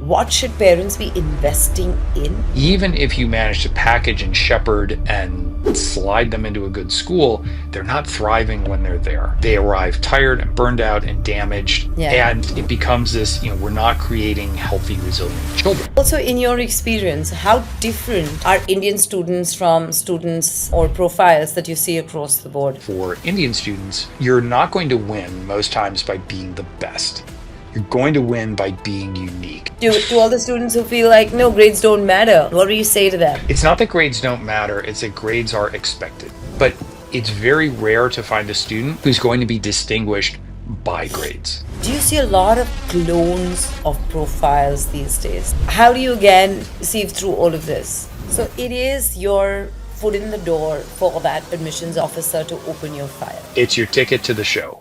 what should parents be investing in? Even if you manage to package and shepherd and slide them into a good school, they're not thriving when they're there. They arrive tired and burned out and damaged. Yeah. And it becomes this, we're not creating healthy, resilient children. Also, in your experience, how different are Indian students from students or profiles that you see across the board? For Indian students, you're not going to win most times by being the best. You're going to win by being unique. To all the students who feel like, no, grades don't matter, what do you say to them? It's not that grades don't matter, it's that grades are expected. But it's very rare to find a student who's going to be distinguished by grades. Do you see a lot of clones of profiles these days? How do you again sieve through all of this? So it is your foot in the door for that admissions officer to open your file. It's your ticket to the show.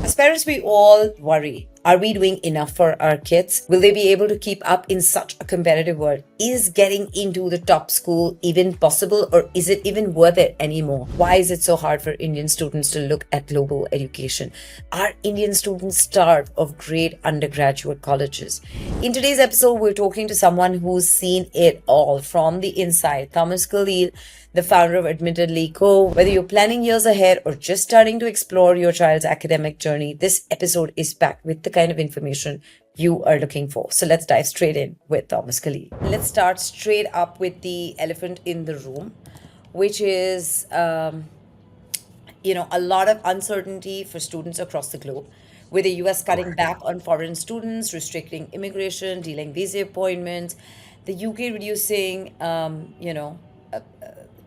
As parents, we all worry. Are we doing enough for our kids? Will they be able to keep up in such a competitive world? Is getting into the top school even possible, or is it even worth it anymore? Why is it so hard for Indian students to look at global education? Are Indian students starved of great undergraduate colleges? In today's episode, we're talking to someone who's seen it all from the inside. Thomas Caleel, the founder of Admittedly Co. Whether you're planning years ahead or just starting to explore your child's academic journey, this episode is packed with the kind of information you are looking for. So let's dive straight in with Thomas Caleel. Let's start straight up with the elephant in the room, which is, a lot of uncertainty for students across the globe. With the US cutting back on foreign students, restricting immigration, delaying visa appointments, the UK reducing,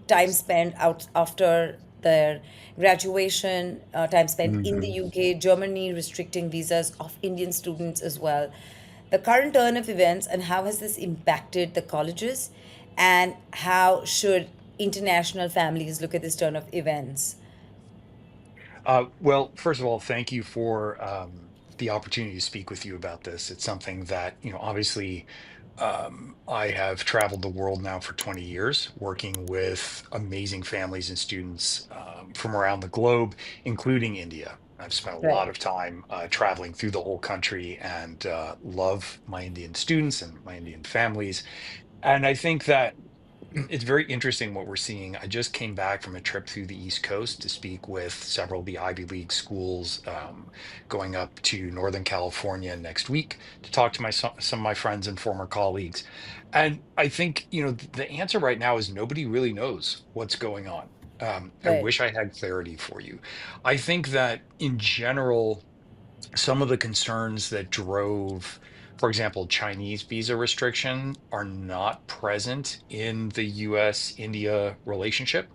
time spent out after their graduation, time spent in the Mhm. UK, Germany restricting visas of Indian students as well. The current turn of events and how has this impacted the colleges, and how should international families look at this turn of events? Well, first of all, thank you for the opportunity to speak with you about this. It's something that, obviously, I have traveled the world now for 20 years, working with amazing families and students from around the globe, including India. I've spent a lot Right. of time traveling through the whole country and love my Indian students and my Indian families. And I think that it's very interesting what we're seeing. I just came back from a trip through the East Coast to speak with several of the Ivy League schools, going up to Northern California next week to talk to some of my friends and former colleagues. And I think, the answer right now is nobody really knows what's going on. I Right. wish I had clarity for you. I think that in general, some of the concerns that drove, for example, Chinese visa restriction are not present in the US India relationship.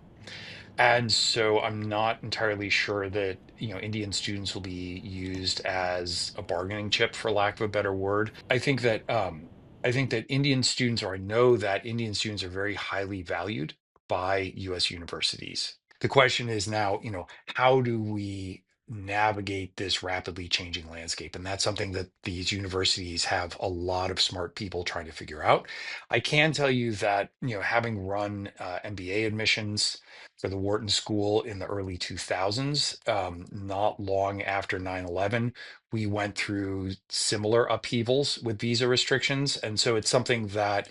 And so I'm not entirely sure that, Indian students will be used as a bargaining chip, for lack of a better word. I think that Indian students, or I know that Indian students are very highly valued by US universities. The question is now, how do we navigate this rapidly changing landscape? And that's something that these universities have a lot of smart people trying to figure out. I can tell you that, having run MBA admissions for the Wharton School in the early 2000s, not long after 9/11, we went through similar upheavals with visa restrictions. And so it's something that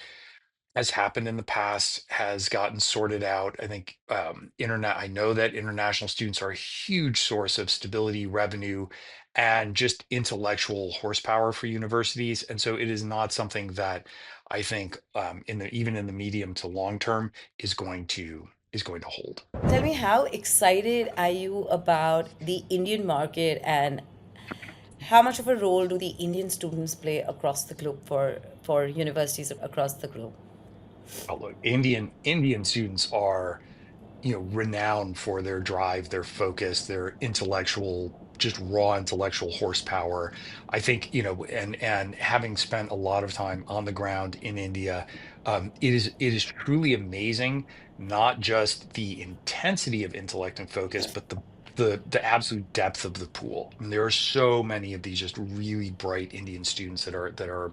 has happened in the past, has gotten sorted out. I think I know that international students are a huge source of stability, revenue, and just intellectual horsepower for universities. And so it is not something that I think, even in the medium to long term, is going to hold. Tell me, how excited are you about the Indian market, and how much of a role do the Indian students play across the globe for universities across the globe? Look, Indian students are, renowned for their drive, their focus, their intellectual, just raw intellectual horsepower. I think, and having spent a lot of time on the ground in India, it is truly amazing, not just the intensity of intellect and focus, but the absolute depth of the pool. And there are so many of these just really bright Indian students that are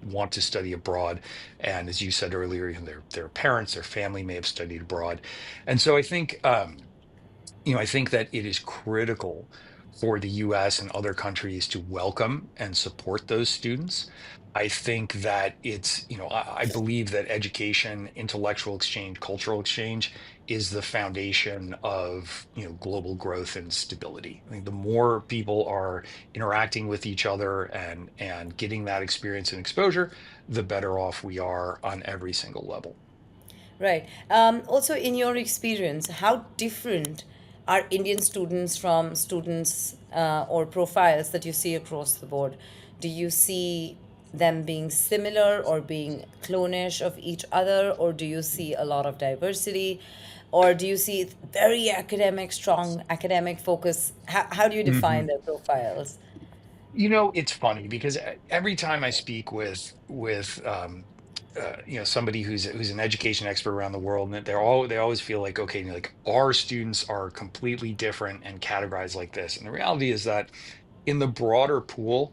want to study abroad. And as you said earlier, their parents, their family may have studied abroad. And so I think that it is critical for the US and other countries to welcome and support those students. I think that I believe that education, intellectual exchange, cultural exchange is the foundation of, global growth and stability. I think the more people are interacting with each other and getting that experience and exposure, the better off we are on every single level. Right. Also, in your experience, how different are Indian students from students or profiles that you see across the board? Do you see them being similar or being clonish of each other, or do you see a lot of diversity? Or do you see very academic, strong academic focus? How do you define their profiles? It's funny because every time I speak with somebody who's an education expert around the world, and they always feel like, okay, like our students are completely different and categorized like this. And the reality is that in the broader pool,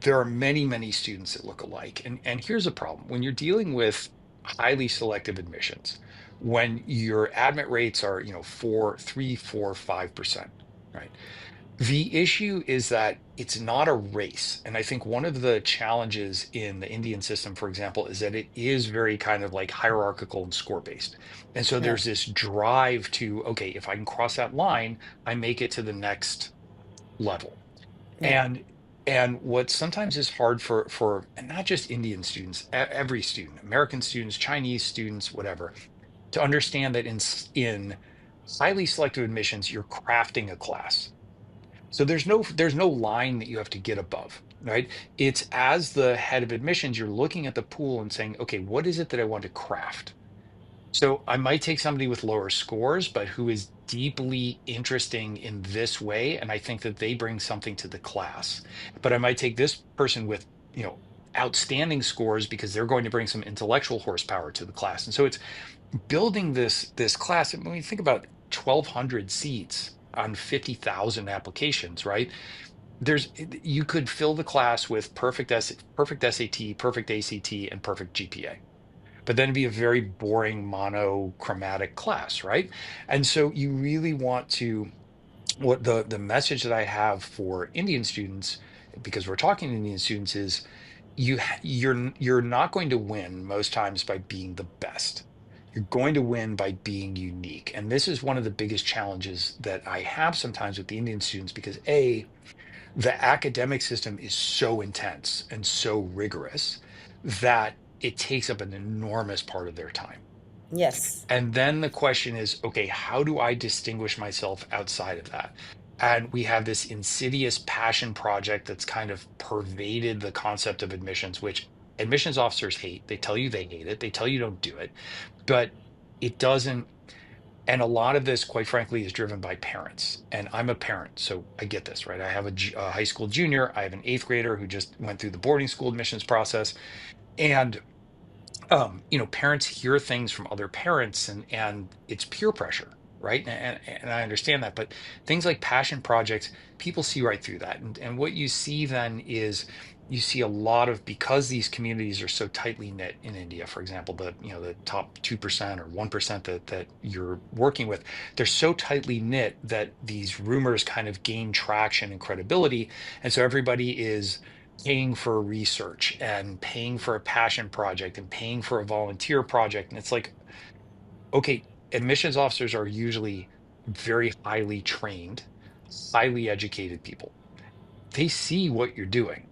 there are many, many students that look alike. And here's a problem. When you're dealing with highly selective admissions, when your admit rates are, 4, 3, 4, 5%, right? The issue is that it's not a race. And I think one of the challenges in the Indian system, for example, is that it is very kind of like hierarchical and score based. And so Yeah. there's this drive to, okay, if I can cross that line, I make it to the next level. Yeah. And and what sometimes is hard for and not just Indian students, every student, American students, Chinese students, whatever, to understand that in highly selective admissions, you're crafting a class. So there's no line that you have to get above, right? It's as the head of admissions, you're looking at the pool and saying, okay, what is it that I want to craft? So I might take somebody with lower scores, but who is deeply interesting in this way, and I think that they bring something to the class. But I might take this person with, outstanding scores because they're going to bring some intellectual horsepower to the class. And so it's building this class. And when you think about 1,200 seats on 50,000 applications, right? You could fill the class with perfect SAT, perfect ACT, and perfect GPA. But then it'd be a very boring monochromatic class, right? And so you really want to what the message that I have for Indian students, because we're talking to Indian students, is you're not going to win most times by being the best. You're going to win by being unique. And this is one of the biggest challenges that I have sometimes with the Indian students because the academic system is so intense and so rigorous that it takes up an enormous part of their time. Yes. And then the question is, okay, how do I distinguish myself outside of that? And we have this insidious passion project that's kind of pervaded the concept of admissions, which admissions officers hate. They tell you they hate it, they tell you don't do it, but it doesn't. And a lot of this, quite frankly, is driven by parents. And I'm a parent, so I get this, right? I have a high school junior, I have an eighth grader who just went through the boarding school admissions process. And parents hear things from other parents and it's peer pressure, right? And I understand that, but things like passion projects, people see right through that. And what you see then is you see a lot of because these communities are so tightly knit in India, for example, the top 2% or 1% that you're working with, they're so tightly knit that these rumors kind of gain traction and credibility. And so everybody is paying for research and paying for a passion project and paying for a volunteer project. And it's like, okay, admissions officers are usually very highly trained, highly educated people. They see what you're doing.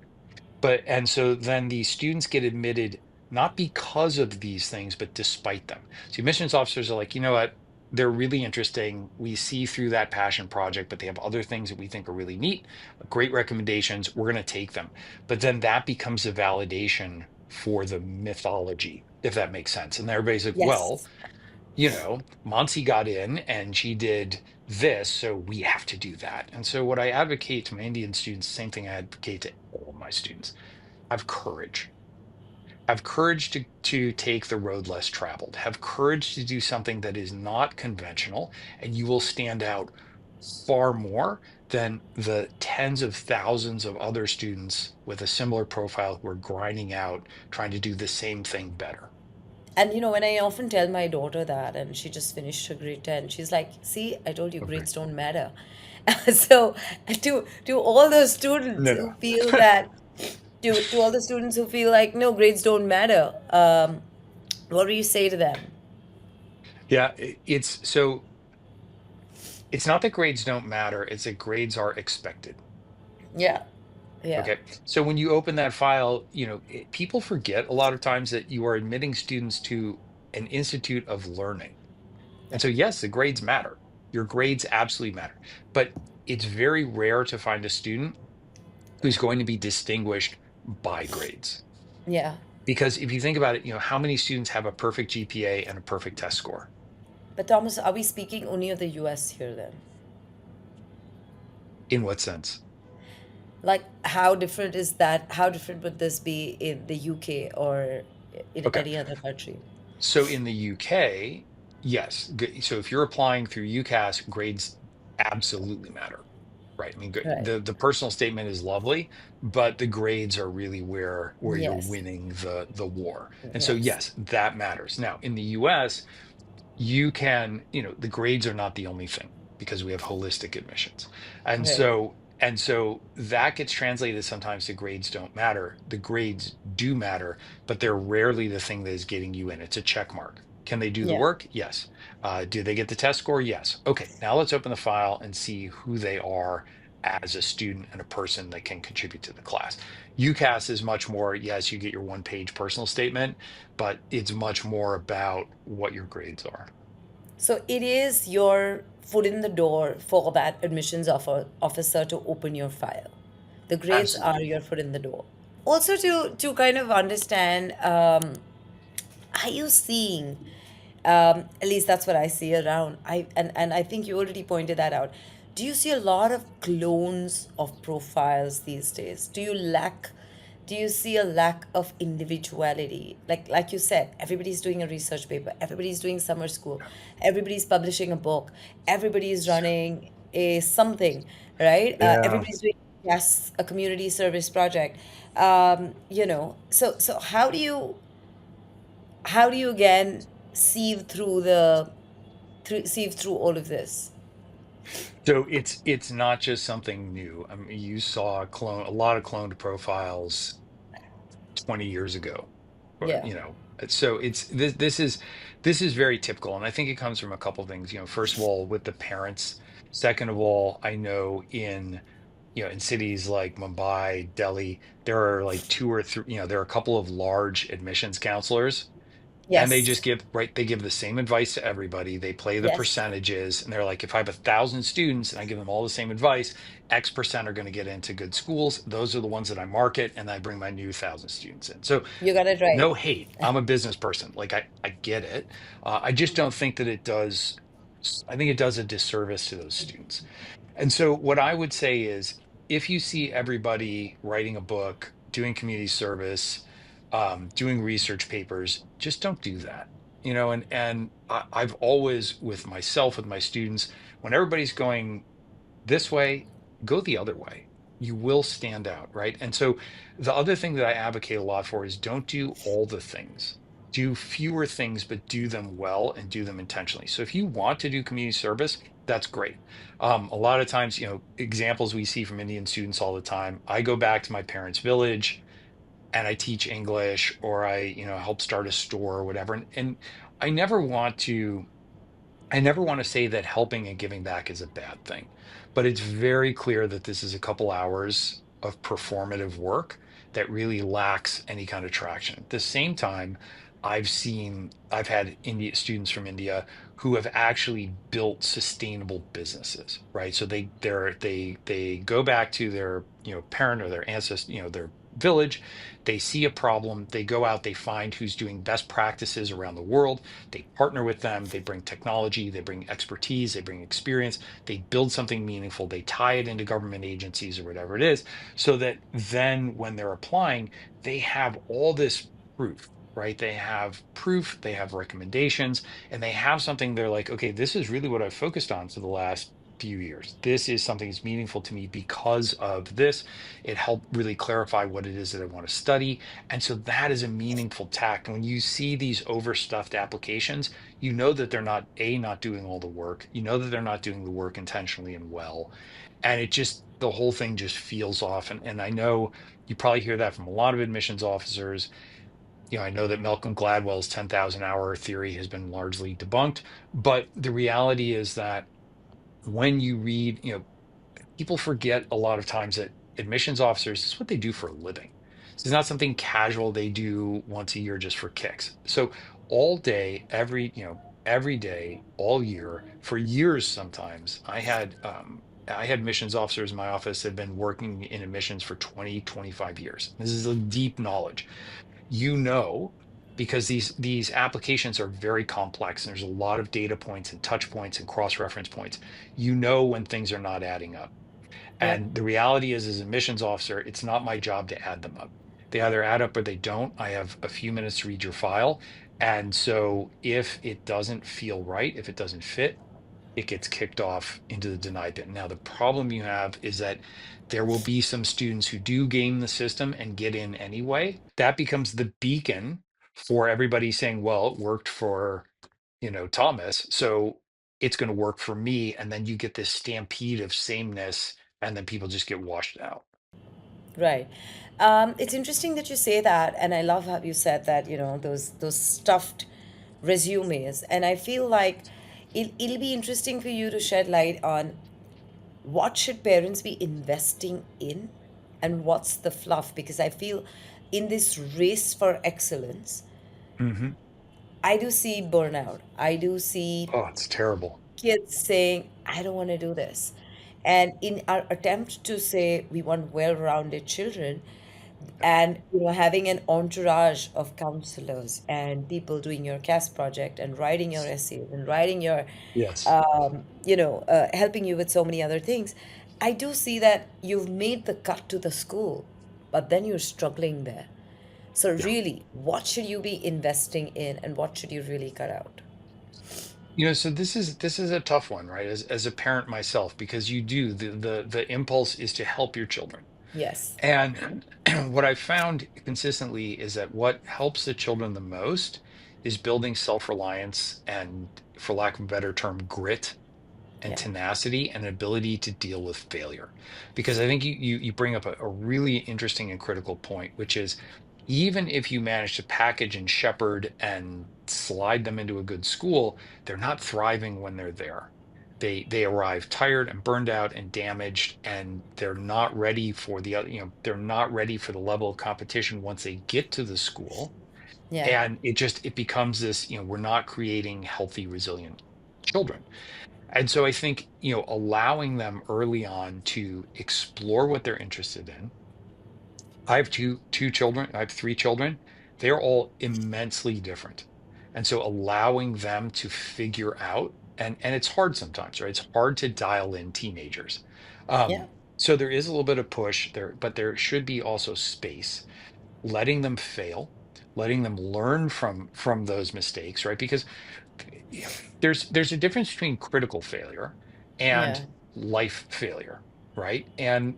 And so then these students get admitted not because of these things, but despite them. So admissions officers are like, you know what? They're really interesting. We see through that passion project, but they have other things that we think are really neat, great recommendations. We're going to take them. But then that becomes a validation for the mythology, if that makes sense. And everybody's like, well, Yes. Mansi got in and she did this, so we have to do that. And so what I advocate to my Indian students, same thing I advocate to all of my students, have courage. Have courage to take the road less traveled. Have courage to do something that is not conventional, and you will stand out far more than the tens of thousands of other students with a similar profile who are grinding out, trying to do the same thing better. And when I often tell my daughter that, and she just finished her grade 10, she's like, see, I told you Okay. grades don't matter. So to all those students No, who no. feel that, to all the students who feel like no, grades don't matter, what do you say to them? Yeah, it's so it's not that grades don't matter, it's that grades are expected. Yeah, yeah, Okay. So when you open that file, people forget a lot of times that you are admitting students to an institute of learning. yeah, And so, yes, the grades matter. Your grades absolutely matter. But it's very rare to find a student who's going to be distinguished by grades. yeah. Because if you think about it, how many students have a perfect GPA and a perfect test score? But Thomas, are we speaking only of the US here then? In what sense? Like, how different is that? How different would this be in the UK or in Okay. any other country? So in the UK, yes. So if you're applying through UCAS, grades absolutely matter. Right. I mean, Right. the personal statement is lovely, but the grades are really where you're Yes. winning the war. And so, Yes. yes, that matters. Now, in the US, the grades are not the only thing because we have holistic admissions. And Right. so that gets translated sometimes to grades don't matter. The grades do matter, but they're rarely the thing that is getting you in. It's a check mark. Can they do the Yeah. work? Yes. Do they get the test score? Yes. Okay, now let's open the file and see who they are as a student and a person that can contribute to the class. UCAS is much more, yes, you get your one-page personal statement, but it's much more about what your grades are. So it is your foot in the door for that officer to open your file. The grades are Absolutely. your foot in the door. Also, to kind of understand, are you seeing, at least that's what I see around. And I think you already pointed that out. Do you see a lot of clones of profiles these days? Do you see a lack of individuality? Like you said, everybody's doing a research paper, everybody's doing summer school, everybody's publishing a book, everybody's running a something, right? Yeah. Everybody's doing, yes, a community service project. So how do you again sieve through sieve through all of this? So it's not just something new. I mean, you saw a lot of cloned profiles 20 years ago. Or, Yeah. so this is very typical. And I think it comes from a couple things. First of all, with the parents. Second of all, I know in cities like Mumbai, Delhi, there are like two or three, there are a couple of large admissions counselors. And they Yes. just they give the same advice to everybody. They play the Yes. percentages, and they're like, if I have 1,000 students and I give them all the same advice, X percent are going to get into good schools. Those are the ones that I market, and I bring my new 1,000 students in. So You got it right. no hate. I'm a business person. Like I get it. I just don't think that it does. I think it does a disservice to those students. And so, what I would say is if you see everybody writing a book, doing community service, doing research papers, just don't do that. I've always, with myself, with my students, when everybody's going this way, go the other way. You will stand out, right? And so the other thing that I advocate a lot for is don't do all the things. Do fewer things, but do them well and do them intentionally. So if you want to do community service, that's great. A lot of times, examples we see from Indian students all the time. I go back to my parents' village and I teach English, or I help start a store or whatever. And I never want to I never want to say that helping and giving back is a bad thing, but it's very clear that this is a couple hours of performative work that really lacks any kind of traction. At the same time, I've had India students from India who have actually built sustainable businesses, right? So they go back to their parent or their ancestor, their village, they see a problem, they go out, they find who's doing best practices around the world, they partner with them, they bring technology, they bring expertise, they bring experience, they build something meaningful, they tie it into government agencies or whatever it is, so that then when they're applying, they have all this proof. Right? They have proof, they have recommendations, and they have something they're like, okay, this is really what I've focused on for the last few years. This is something that's meaningful to me because of this. It helped really clarify what it is that I want to study. And so that is a meaningful tact. When you see these overstuffed applications, you know that they're not, A, not doing all the work. You know that they're not doing the work intentionally and well. And it just, the whole thing just feels off. And I know you probably hear that from a lot of admissions officers. I know that Malcolm Gladwell's 10,000 hour theory has been largely debunked, but the reality is that when you read, people forget a lot of times that admissions officers, this is what they do for a living. This is not something casual they do once a year just for kicks. So all day, every day, all year, for years sometimes, I had admissions officers in my office that have been working in admissions for 20, 25 years. This is a deep knowledge, because these applications are very complex and there's a lot of data points and touch points and cross-reference points. When things are not adding up. Yeah. And the reality is, as a missions officer, it's not my job to add them up. They either add up or they don't. I have a few minutes to read your file. And so if it doesn't feel right, if it doesn't fit, it gets kicked off into the deny bin. Now, the problem you have is that there will be some students who do game the system and get in anyway. That becomes the beacon for everybody saying, well, it worked for, Thomas, so it's going to work for me. And then you get this stampede of sameness, and then people just get washed out. Right. It's interesting that you say that, and I love how you said that, those stuffed resumes. And I feel like it'll be interesting for you to shed light on what should parents be investing in and what's the fluff, because I feel in this race for excellence, Hmm. I do see burnout. I do see Oh, it's terrible. kids saying, I don't want to do this. And in our attempt to say we want well-rounded children, and having an entourage of counselors and people doing your CAS project and writing your essays and writing your Yes. helping you with so many other things, I do see that you've made the cut to the school, but then you're struggling there. So Yeah. really, what should you be investing in and what should you really cut out? So this is a tough one, right? As a parent myself, because you do the impulse is to help your children. Yes. And what I found consistently is that what helps the children the most is building self-reliance and, for lack of a better term, grit and Yeah. tenacity and ability to deal with failure. Because I think you bring up a really interesting and critical point, which is, even if you manage to package and shepherd and slide them into a good school, they're not thriving when they're there. They arrive tired and burned out and damaged, and they're not ready for they're not ready for the level of competition once they get to the school. Yeah. And it becomes this, we're not creating healthy, resilient children. And so I think, allowing them early on to explore what they're interested in. I have two children, I have three children. They're all immensely different. And so allowing them to figure out, and it's hard sometimes, right? It's hard to dial in teenagers. Yeah. So there is a little bit of push there, but there should be also space, letting them fail, letting them learn from those mistakes, right? Because yeah, there's a difference between critical failure and Yeah. life failure, right? And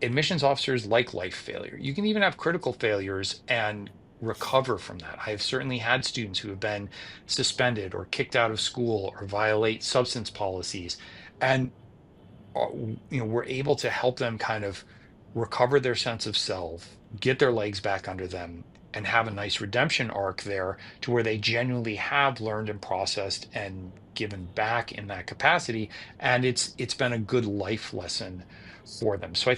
admissions officers like life failure. You can even have critical failures and recover from that. I have certainly had students who have been suspended or kicked out of school or violate substance policies, and we're able to help them kind of recover their sense of self, get their legs back under them, and have a nice redemption arc there, to where they genuinely have learned and processed and given back in that capacity, and it's been a good life lesson for them. So I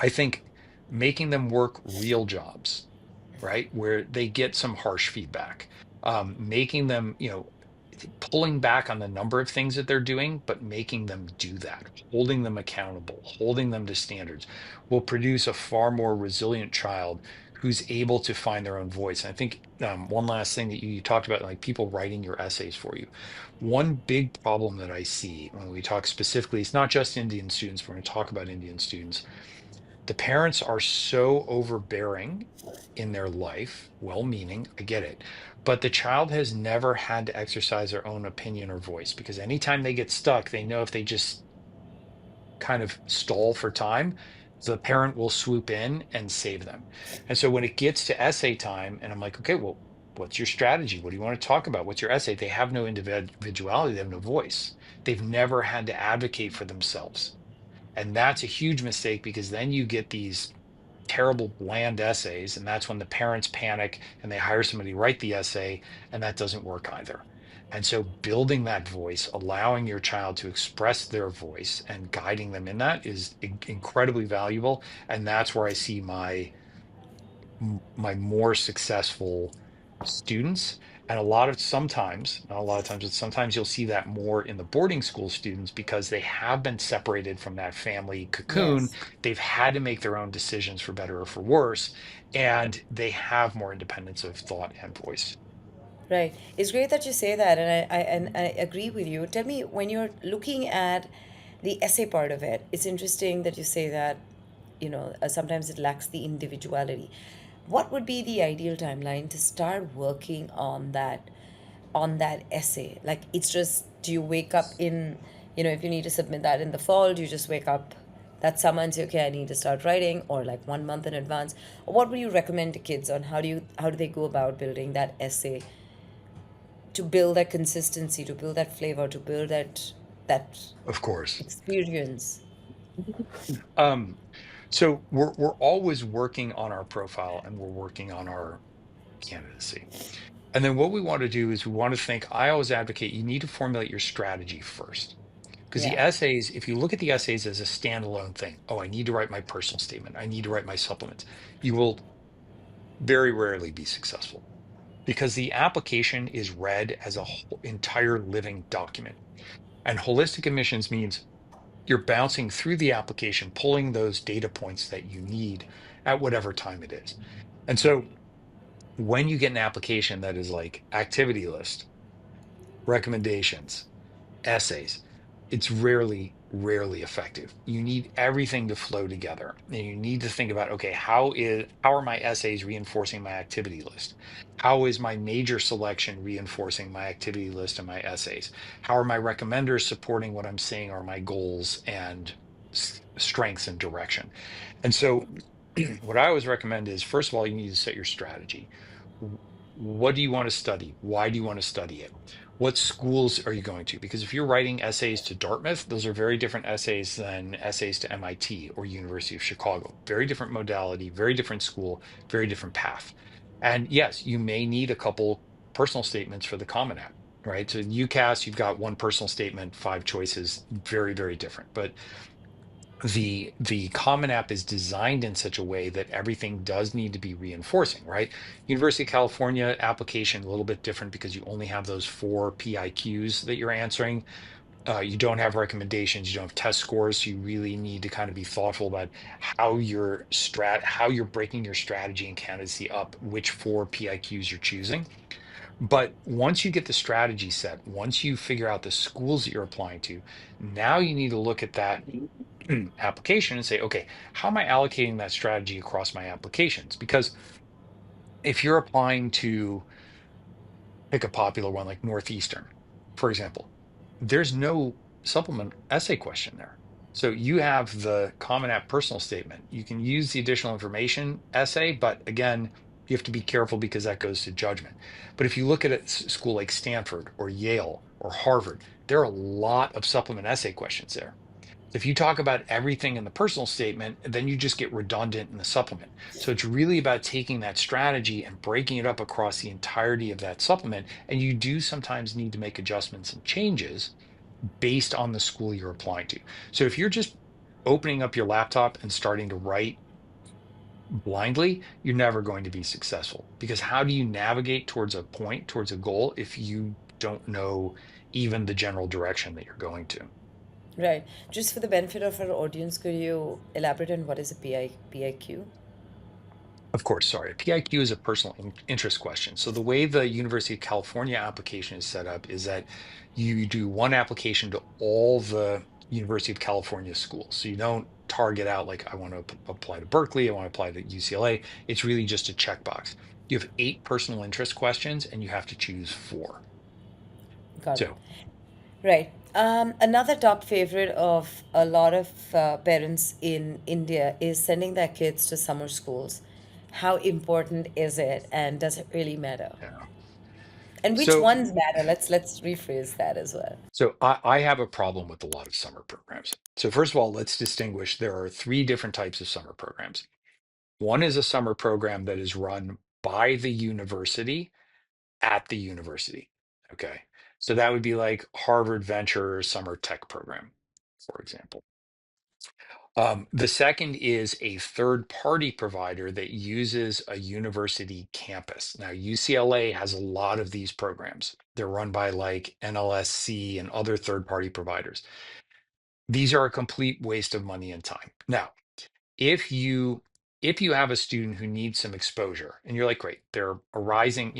think making them work real jobs, right, where they get some harsh feedback, making them, pulling back on the number of things that they're doing, but making them do that, holding them accountable, holding them to standards, will produce a far more resilient child who's able to find their own voice. And I think, one last thing that you talked about, like people writing your essays for you. One big problem that I see when we talk specifically, it's not just Indian students, we're going to talk about Indian students. The parents are so overbearing in their life, well-meaning, I get it, but the child has never had to exercise their own opinion or voice because anytime they get stuck, they know if they just kind of stall for time, the parent will swoop in and save them. And so when it gets to essay time, and I'm like, okay, well, what's your strategy? What do you want to talk about? What's your essay? They have no individuality, they have no voice. They've never had to advocate for themselves. And that's a huge mistake because then you get these terrible bland essays, and that's when the parents panic and they hire somebody to write the essay, and that doesn't work either. And so building that voice, allowing your child to express their voice and guiding them in that is incredibly valuable. And that's where I see my more successful students. And a lot of sometimes, not a lot of times, but sometimes you'll see that more in the boarding school students because they have been separated from that family cocoon. Yes. They've had to make their own decisions for better or for worse, and they have more independence of thought and voice. Right. It's great that you say that, and I agree with you. Tell me, when you're looking at the essay part of it, it's interesting that you say that, sometimes it lacks the individuality. What would be the ideal timeline to start working on that essay? Like, it's just, do you wake up in, if you need to submit that in the fall, do you just wake up that summer and say, okay, I need to start writing, or like 1 month in advance? Or what would you recommend to kids on how do they go about building that essay, to build that consistency, to build that flavor, to build that Of course. experience? Um, so we're always working on our profile and we're working on our candidacy. And then what we want to do is we want to think, I always advocate you need to formulate your strategy first. Because the Yeah. essays, if you look at the essays as a standalone thing, oh, I need to write my personal statement, I need to write my supplements, you will very rarely be successful because the application is read as a whole, entire living document. And holistic admissions means you're bouncing through the application, pulling those data points that you need at whatever time it is. And so when you get an application that is like activity list, recommendations, essays, it's rarely effective. You need everything to flow together. And you need to think about, okay, how are my essays reinforcing my activity list? How is my major selection reinforcing my activity list and my essays? How are my recommenders supporting what I'm saying are my goals and strengths and direction? And so what I always recommend is, first of all, you need to set your strategy. What do you want to study? Why do you want to study it? What schools are you going to? Because if you're writing essays to Dartmouth, those are very different essays than essays to MIT or University of Chicago. Very different modality, very different school, very different path. And yes, you may need a couple personal statements for the Common App, right? So UCAS, you've got one personal statement, five choices, very different. But the Common App is designed in such a way that everything does need to be reinforcing, right? University of California application a little bit different because you only have those four PIQs that you're answering. You don't have recommendations, you don't have test scores, so you really need to kind of be thoughtful about how you're breaking your strategy and candidacy up, which four PIQs you're choosing. But once you get the strategy set, once you figure out the schools that you're applying to, now you need to look at that application and say, okay, how am I allocating that strategy across my applications? Because if you're applying to pick a popular one like Northeastern, for example, there's no supplement essay question there. So you have the Common App personal statement. You can use the additional information essay, but again, you have to be careful because that goes to judgment. But if you look at a school like Stanford or Yale or Harvard, there are a lot of supplement essay questions there. If you talk about everything in the personal statement, then you just get redundant in the supplement. So it's really about taking that strategy and breaking it up across the entirety of that supplement. And you do sometimes need to make adjustments and changes based on the school you're applying to. So if you're just opening up your laptop and starting to write blindly, you're never going to be successful because how do you navigate towards a point, towards a goal, if you don't know even the general direction that you're going to? Right. Just for the benefit of our audience, could you elaborate on what is a PIQ? Of course, sorry. PIQ is a personal interest question. So the way the University of California application is set up is that you do one application to all the University of California schools. So you don't target out like, I want to apply to Berkeley, I want to apply to UCLA. It's really just a checkbox. You have 8 personal interest questions and you have to choose 4. Got it. So, Right. Another top favorite of a lot of parents in India is sending their kids to summer schools. How important is it, and does it really matter? yeah. And which So, ones matter? Let's rephrase that as well. I have a problem with a lot of summer programs. So first of all, let's distinguish. There are 3 different types of summer programs. One is a summer program that is run by the university at the university. Okay. So that would be like Harvard Venture Summer Tech Program, for example. The second is a third party provider that uses a university campus. Now, UCLA has a lot of these programs. They're run by like NLSC and other third party providers. These are a complete waste of money and time. Now, if you have a student who needs some exposure and you're like, great, they're arising,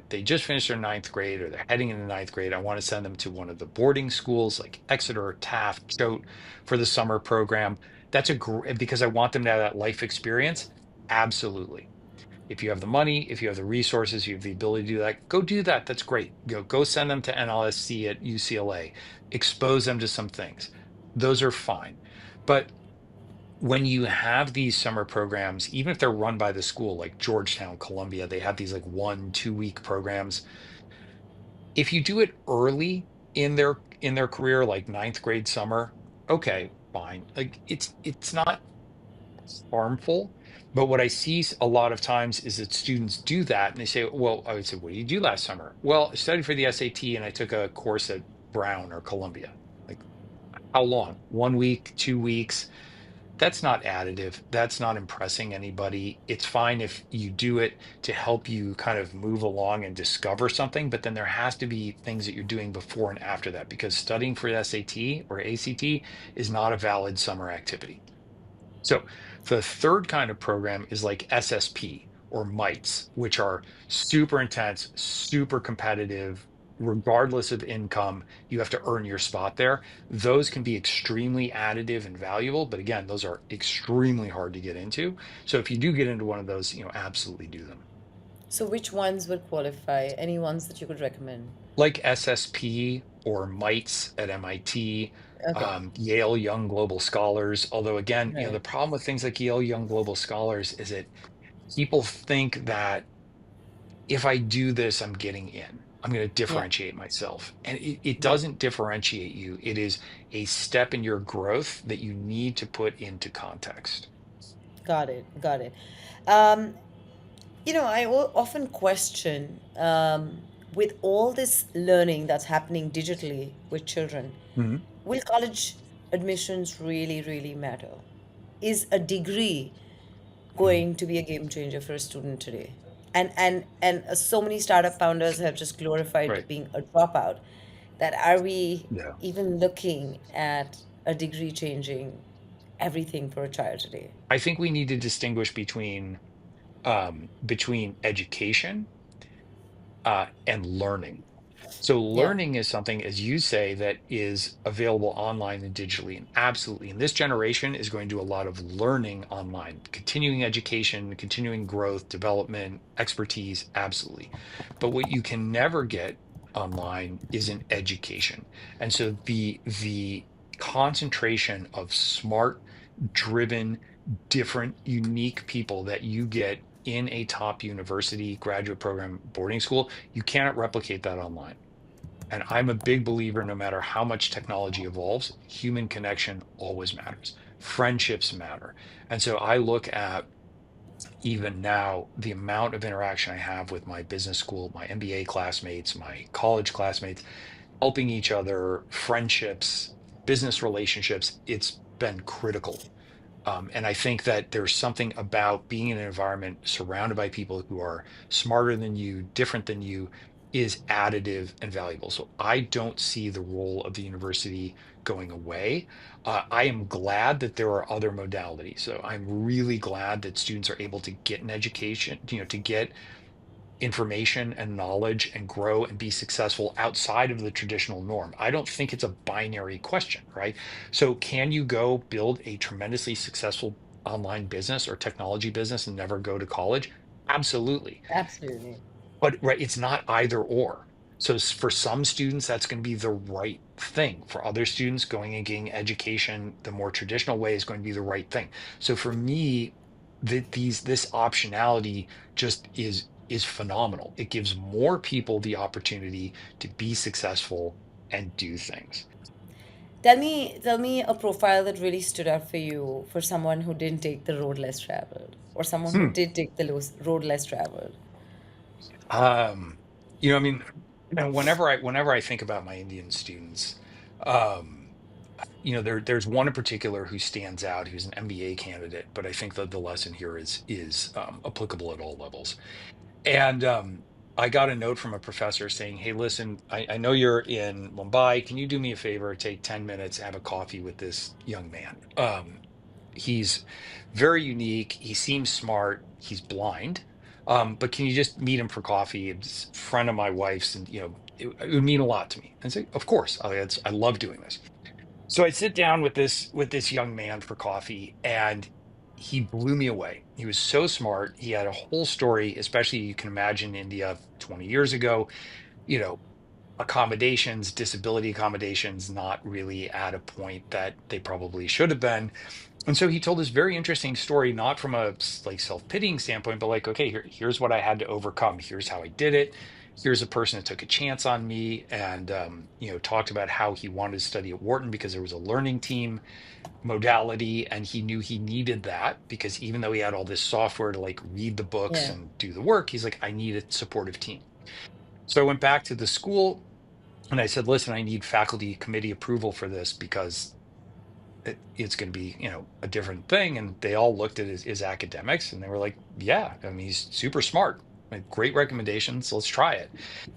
they just finished their ninth grade or they're heading into ninth grade, I want to send them to one of the boarding schools like Exeter, Taft, Choate for the summer program. That's a great, because I want them to have that life experience. Absolutely. If you have the money, if you have the resources, you have the ability to do that, go do that. That's great. Go send them to NLSC at UCLA, expose them to some things. Those are fine. But when you have these summer programs, even if they're run by the school, like Georgetown, Columbia, they have these like 1, 2 week programs. If you do it early in their career, like ninth grade summer, okay, fine. Like it's not harmful. But what I see a lot of times is that students do that and they say, well, I would say, what did you do last summer? Well, I studied for the SAT and I took a course at Brown or Columbia. Like, how long? 1 week, 2 weeks? That's not additive. That's not impressing anybody. It's fine if you do it to help you kind of move along and discover something, but then there has to be things that you're doing before and after that because studying for SAT or ACT is not a valid summer activity. So the third kind of program is like SSP or mites, which are super intense, super competitive. Regardless of income, you have to earn your spot there. Those can be extremely additive and valuable, but again, those are extremely hard to get into. So if you do get into one of those, absolutely do them. So which ones would qualify? Any ones that you could recommend? Like SSP or mites at MIT, Okay. Yale Young Global Scholars. Although again, the Right. problem with things like Yale Young Global Scholars is that people think that if I do this, I'm getting in. I'm going to Yeah. differentiate myself. And it Right. doesn't differentiate you. It is a step in your growth that you need to put into context. Got it. Got it. Um, I often question with all this learning that's happening digitally with children, Mhm. will college admissions really, really matter? Is a degree Mhm. going to be a game changer for a student today? And so many startup founders have just glorified Right. being a dropout. That are we Yeah. even looking at a degree changing everything for a child today? I think we need to distinguish between education and learning. So Yeah, learning is something, as you say, that is available online and digitally, and absolutely. And this generation is going to do a lot of learning online, continuing education, continuing growth, development, expertise, absolutely. But what you can never get online is an education. And so the concentration of smart, driven, different, unique people that you get in a top university, graduate program, boarding school, you cannot replicate that online. And I'm a big believer no matter how much technology evolves, human connection always matters. Friendships matter. And so I look at even now the amount of interaction I have with my business school, my MBA classmates, my college classmates, helping each other, friendships, business relationships. It's been critical. And I think that there's something about being in an environment surrounded by people who are smarter than you, different than you, is additive and valuable. So I don't see the role of the university going away. I am glad that there are other modalities. So I'm really glad that students are able to get an education, to get information and knowledge and grow and be successful outside of the traditional norm. I don't think it's a binary question, right? So, can you go build a tremendously successful online business or technology business and never go to college? Absolutely. Absolutely. But right, it's not either or. So for some students, that's going to be the right thing. For other students, going and getting education the more traditional way is going to be the right thing. So for me, this optionality just is phenomenal. It gives more people the opportunity to be successful and do things. Tell me a profile that really stood out for you for someone who didn't take the road less traveled, or someone who Hmm. did take the road less traveled. Um, I mean, whenever I think about my Indian students, um, there's one in particular who stands out, who's an MBA candidate, but I think that the lesson here is applicable at all levels. And I got a note from a professor saying, "Hey, listen, I know you're in Mumbai. Can you do me a favor? Take 10 minutes, have a coffee with this young man. He's very unique. He seems smart. He's blind. But can you just meet him for coffee? It's a friend of my wife's, and it would mean a lot to me." And say, "Of course, I love doing this." So I sit down with this young man for coffee, and he blew me away. He was so smart. He had a whole story, especially you can imagine India 20 years ago, you know, accommodations, disability accommodations, not really at a point that they probably should have been. And so he told this very interesting story, not from a like self-pitying standpoint, but like, okay, here's what I had to overcome. Here's how I did it. Here's a person that took a chance on me, and talked about how he wanted to study at Wharton because there was a learning team modality, and he knew he needed that because even though he had all this software to like read the books Yeah. and do the work, he's like, I need a supportive team. So I went back to the school and I said, listen, I need faculty committee approval for this because it's going to be a different thing. And they all looked at his academics and they were like, yeah, I mean, he's super smart, like, great recommendations, let's try it.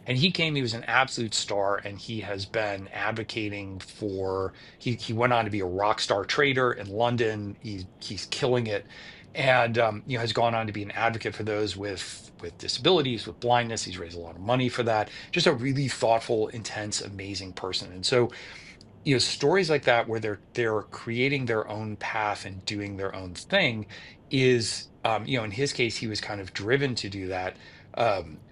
And he was an absolute star, and he has been advocating for he went on to be a rock star trader in London. He's killing it, and has gone on to be an advocate for those with disabilities, with blindness. He's raised a lot of money for that. Just a really thoughtful, intense, amazing person. And so stories like that where they're creating their own path and doing their own thing is in his case he was kind of driven to do that.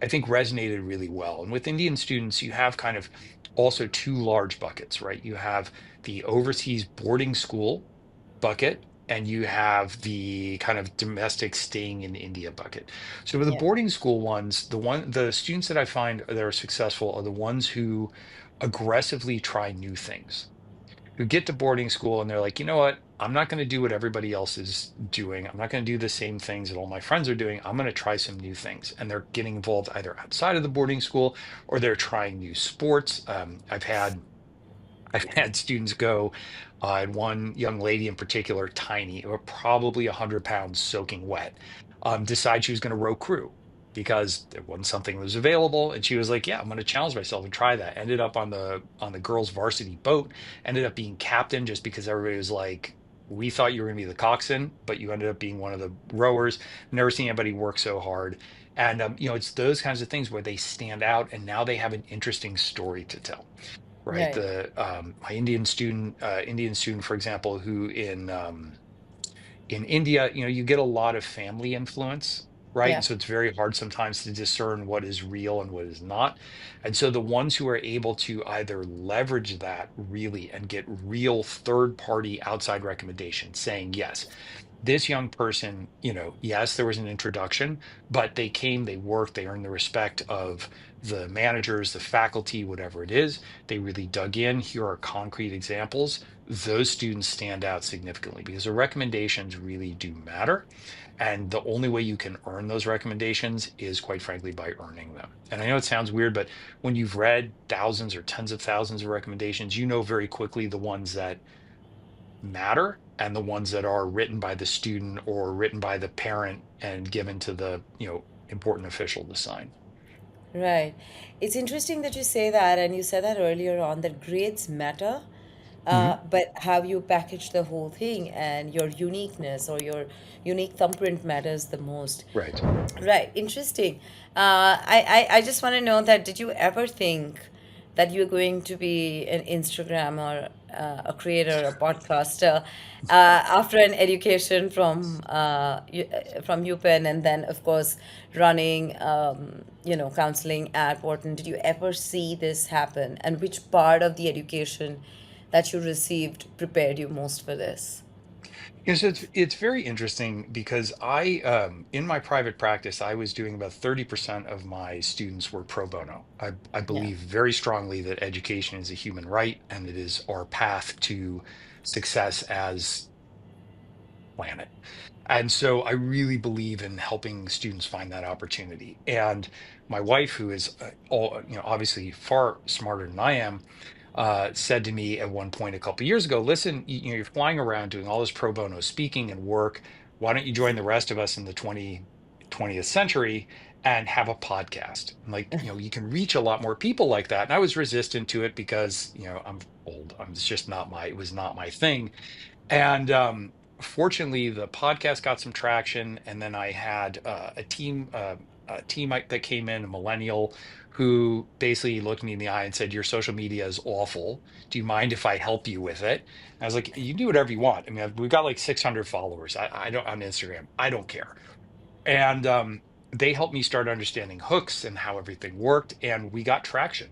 I think resonated really well. And with Indian students you have kind of also two large buckets, right? You have the overseas boarding school bucket, and you have the kind of domestic staying in India bucket. So with the Yeah. boarding school ones, the students that I find that are successful are the ones who aggressively try new things, who get to boarding school and they're like, you know what? I'm not going to do what everybody else is doing. I'm not going to do the same things that all my friends are doing. I'm going to try some new things. And they're getting involved either outside of the boarding school or they're trying new sports. I've had students go, and one young lady in particular, tiny, or probably 100 pounds soaking wet, decide she was going to row crew because there wasn't something that was available. And she was like, yeah, I'm going to challenge myself and try that. Ended up on the girls' varsity boat, ended up being captain just because everybody was like, we thought you were going to be the coxswain, but you ended up being one of the rowers. Never seen anybody work so hard. And it's those kinds of things where they stand out and now they have an interesting story to tell, right? Right. The my Indian student, for example, who in India, you get a lot of family influence, right? And Yeah. so it's very hard sometimes to discern what is real and what is not. And so the ones who are able to either leverage that really and get real third party outside recommendations saying, yes, this young person, yes, there was an introduction, but they came, they worked, they earned the respect of the managers, the faculty, whatever it is. They really dug in. Here are concrete examples. Those students stand out significantly because the recommendations really do matter. And the only way you can earn those recommendations is, quite frankly, by earning them. And I know it sounds weird, but when you've read thousands or tens of thousands of recommendations, you know very quickly the ones that matter and the ones that are written by the student or written by the parent and given to the important official to sign. Right. It's interesting that you say that, and you said that earlier on that grades matter, Mhm. But how you package the whole thing and your uniqueness or your unique thumbprint matters the most. Right. Right, interesting. I just want to know that did you ever think that you're going to be an Instagram or a creator, a podcaster, after an education from UPenn and then, of course, running, counseling at Wharton? Did you ever see this happen? And which part of the education that you received prepared you most for this? Yes, it's very interesting because in my private practice I was doing about 30% of my students were pro bono. I Yeah. believe very strongly that education is a human right and it is our path to success as planet. And so I really believe in helping students find that opportunity. And my wife, who is obviously far smarter than I am, said to me at one point a couple years ago, "Listen, you're flying around doing all this pro bono speaking and work. Why don't you join the rest of us in the 20th century and have a podcast? And like, you can reach a lot more people like that." And I was resistant to it because, I'm old. It's just not it was not my thing. And fortunately, the podcast got some traction, and then I had that came in, a millennial, who basically looked me in the eye and said, "Your social media is awful. Do you mind if I help you with it?" And I was like, "You do whatever you want. I mean, we've got like 600 followers. I don't on Instagram. I don't care." And they helped me start understanding hooks and how everything worked, and we got traction.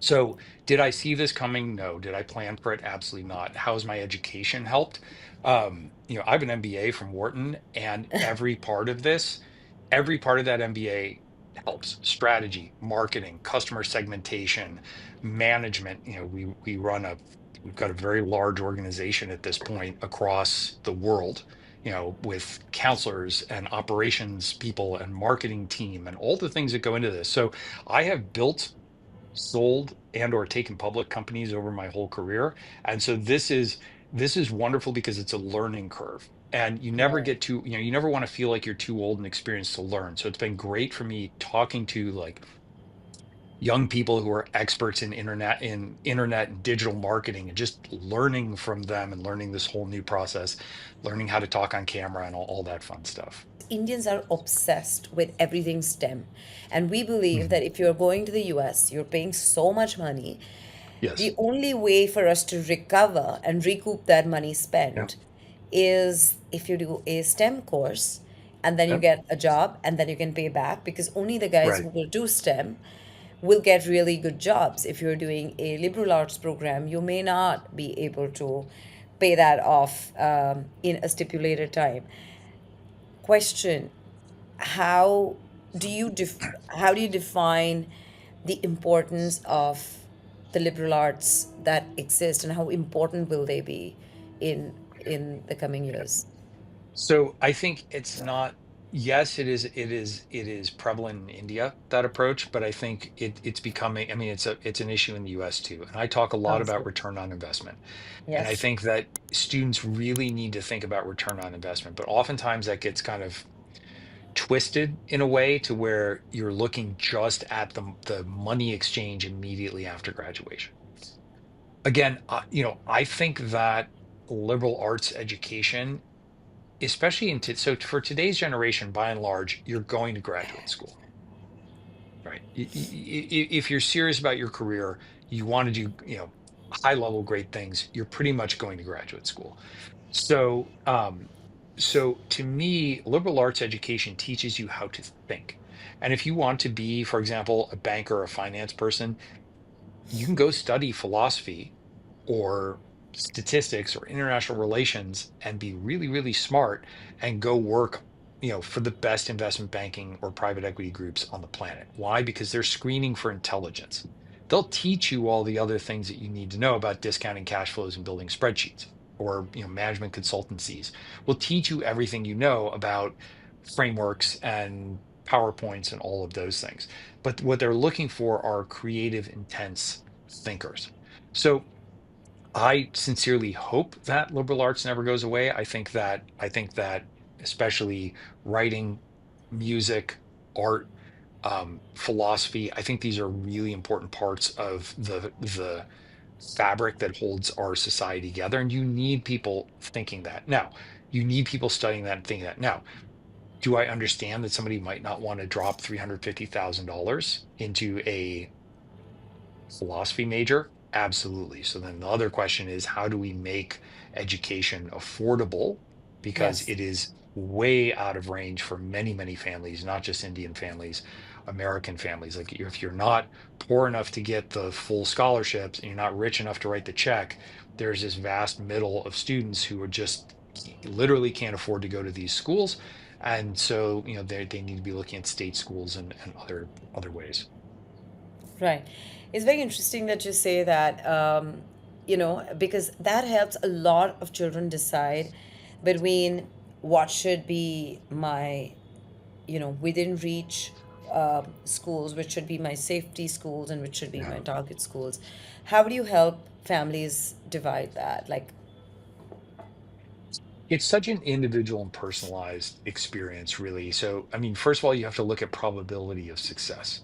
So, did I see this coming? No. Did I plan for it? Absolutely not. How has my education helped? I have an MBA from Wharton, and every part of that MBA helps strategy, marketing, customer segmentation, management. We've got a very large organization at this point across the world, with counselors and operations people and marketing team and all the things that go into this. So, I have built, sold, and or taken public companies over my whole career, and so this is wonderful because it's a learning curve, and Right. you never want to feel like you're too old and experienced to learn. So it's been great for me talking to like young people who are experts in internet and digital marketing, and just learning from them and learning this whole new process, learning how to talk on camera and all that fun stuff. Indians are obsessed with everything STEM. And we believe Mhm. that if you're going to the US, you're paying so much money. The Yes. only way for us to recover and recoup that money Yeah. spent is if you do a STEM course and then you Yeah. get a job and then you can pay back, because only the guys who Right. will do STEM will get really good jobs. If you're doing a liberal arts program, you may not be able to pay that off in a stipulated time. Question: how how do you define the importance of the liberal arts that exist, and how important will they be in the coming years? So I think it's not, yes, it is prevalent in India, that approach, but I think it's becoming, I mean, it's an issue in the US too. And I talk a lot about Absolutely. return on investment. And I Yes. think that students really need to think about return on investment, but oftentimes that gets kind of twisted in a way to where you're looking just at the money exchange immediately after graduation. Again, I think that liberal arts education, especially so for today's generation, by and large, you're going to graduate school, right? If you're serious about your career, you want to do, high level great things, you're pretty much going to graduate school. So, so to me, liberal arts education teaches you how to think. And if you want to be, for example, a banker or a finance person, you can go study philosophy or statistics or international relations and be really, really smart and go work, for the best investment banking or private equity groups on the planet. Why? Because they're screening for intelligence. They'll teach you all the other things that you need to know about discounting cash flows and building spreadsheets, or management consultancies will teach you everything you know about frameworks and PowerPoints and all of those things. But what they're looking for are creative, intense thinkers. So I sincerely hope that liberal arts never goes away. I think that especially writing, music, art, philosophy, I think these are really important parts of the fabric that holds our society together. And you need people thinking that. Now, you need people studying that and thinking that. Now, do I understand that somebody might not want to drop $350,000 into a philosophy major? Absolutely. So then the other question is, how do we make education affordable? Because Yes. it is way out of range for many, many families, not just Indian families, American families. Like if you're not poor enough to get the full scholarships and you're not rich enough to write the check, there's this vast middle of students who are just literally can't afford to go to these schools. And so, they need to be looking at state schools and other ways. Right. It's very interesting that you say that, because that helps a lot of children decide between what should be my, within reach schools, which should be my safety schools, and which should be my Yeah. target schools. How do you help families divide that? Like, It's such an individual and personalized experience, really. So, I mean, first of all, you have to look at probability of success.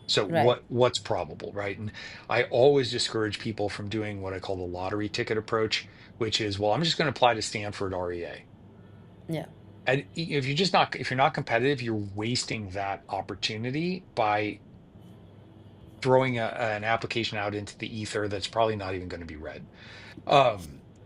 So, right. what's probable, right? And I always discourage people from doing what I call the lottery ticket approach, which is, well, I'm just going to apply to Stanford REA. Yeah. And if you're not competitive, you're wasting that opportunity by throwing an application out into the ether that's probably not even going to be read.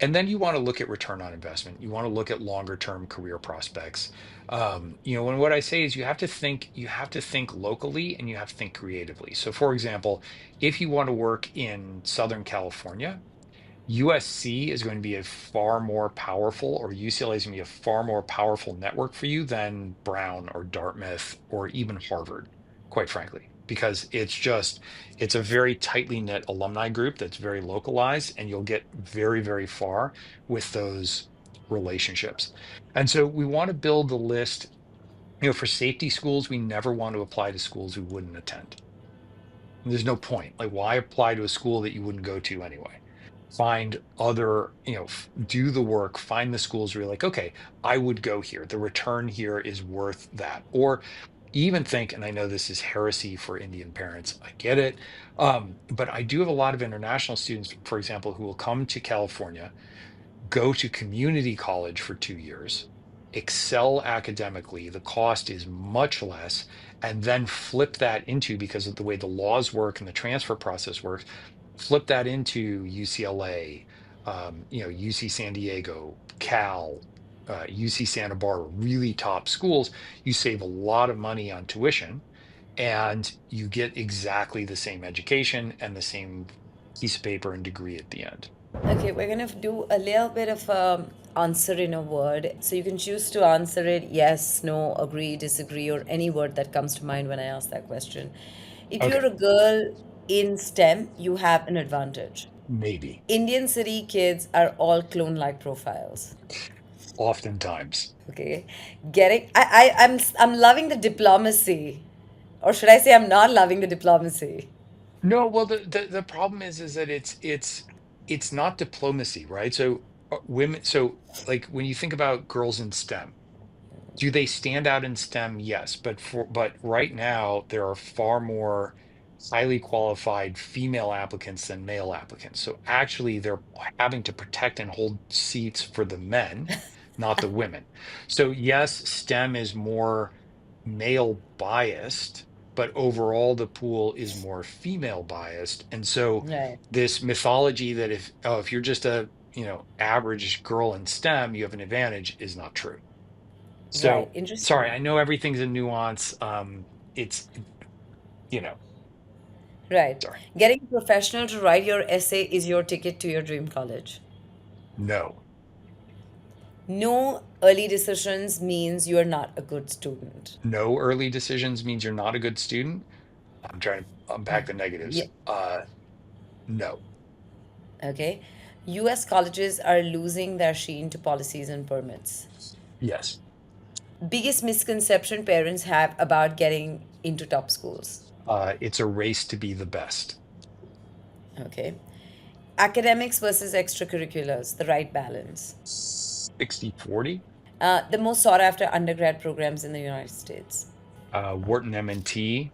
And then you want to look at return on investment. You want to look at longer term career prospects. And what I say is you have to think locally and you have to think creatively. So for example, if you want to work in Southern California, USC is going to be a far more powerful, or UCLA is going to be a far more powerful network for you than Brown or Dartmouth or even Harvard, quite frankly, because it's a very tightly knit alumni group that's very localized, and you'll get very, very far with those relationships. And so we want to build a list. For safety schools, we never want to apply to schools we wouldn't attend. There's no point. Like, why apply to a school that you wouldn't go to anyway? Find other, do the work, find the schools where you're like, okay, I would go here. The return here is worth that. Or even think, and I know this is heresy for Indian parents, I get it. But I do have a lot of international students, for example, who will come to California, go to community college for 2 years, excel academically, the cost is much less, and then flip that into, because of the way the laws work and the transfer process works, flip that into UCLA, UC San Diego, Cal, UC Santa Barbara, really top schools. You save a lot of money on tuition and you get exactly the same education and the same piece of paper and degree at the end. Okay, we're gonna do a little bit of answer in a word. So you can choose to answer it yes, no, agree, disagree, or any word that comes to mind when I ask that question. If you're Okay, a girl in STEM, you have an advantage. maybe. Indian city kids are all clone-like profiles. Oftentimes. Okay, I'm loving the diplomacy, or should I say I'm not loving the diplomacy? No, well, the problem is that it's not diplomacy, right? So women, so like when you think about girls in STEM, do they stand out in STEM? Yes, but right now there are far more highly qualified female applicants than male applicants. So actually they're having to protect and hold seats for the men, not the women. So yes, STEM is more male biased, but overall the pool is more female biased. And so Right, this mythology that if you're just a, average girl in STEM, you have an advantage is not true. right, So, sorry, interesting. I know everything's a nuance. It's, Right. sorry. Getting a professional to write your essay is your ticket to your dream college. No, No early decisions means you are not a good student. no early decisions means you're not a good student. I'm trying to unpack the negatives. Yeah. No, Okay. US colleges are losing their sheen to policies and permits. yes. Biggest misconception parents have about getting into top schools. It's a race to be the best. Okay. Academics versus extracurriculars, the right balance. 60/40. The most sought after undergrad programs in the United States. Wharton M&T, Okay.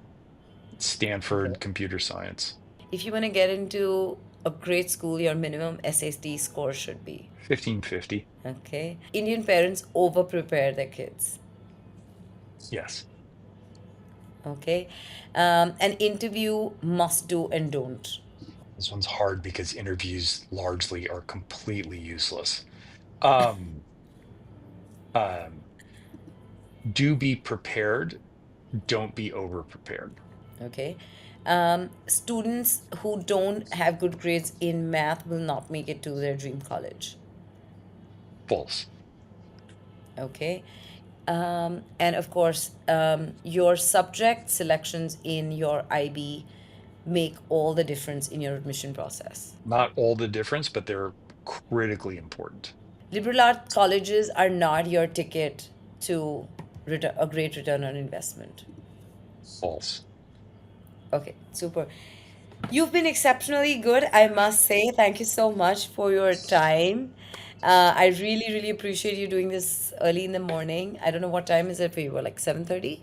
Stanford Computer Science. If you want to get into a great school, your minimum SAT score should be? 1550. Okay. Indian parents over prepare their kids. Yes. Okay. An interview must do and don't. This one's hard because interviews largely are completely useless. Um, um, do be prepared, don't be over prepared. Okay. Students who don't have good grades in math will not make it to their dream college. False. Okay. And of course, your subject selections in your IB make all the difference in your admission process. Not all the difference, but they're critically important. Liberal arts colleges are not your ticket to a great return on investment. False. Okay, super. You've been exceptionally good, I must say. Thank you so much for your time. I really, really appreciate you doing this early in the morning. I don't know what time is it for you, like 7:30?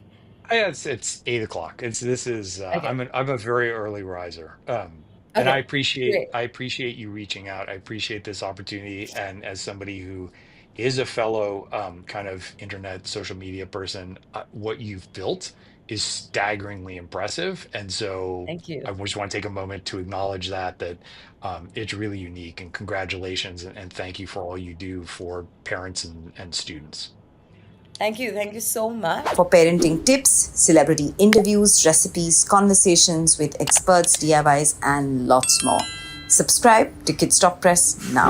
Yeah, it's 8 o'clock. Okay. I'm a very early riser. And Okay, great. I appreciate you reaching out. I appreciate this opportunity. And as somebody who is a fellow kind of internet social media person, what you've built is staggeringly impressive. And so Thank you. I just want to take a moment to acknowledge that it's really unique. And congratulations and thank you for all you do for parents and students. Thank you. Thank you so much. For parenting tips, celebrity interviews, recipes, conversations with experts, DIYs, and lots more. Subscribe to Kids Talk Press now.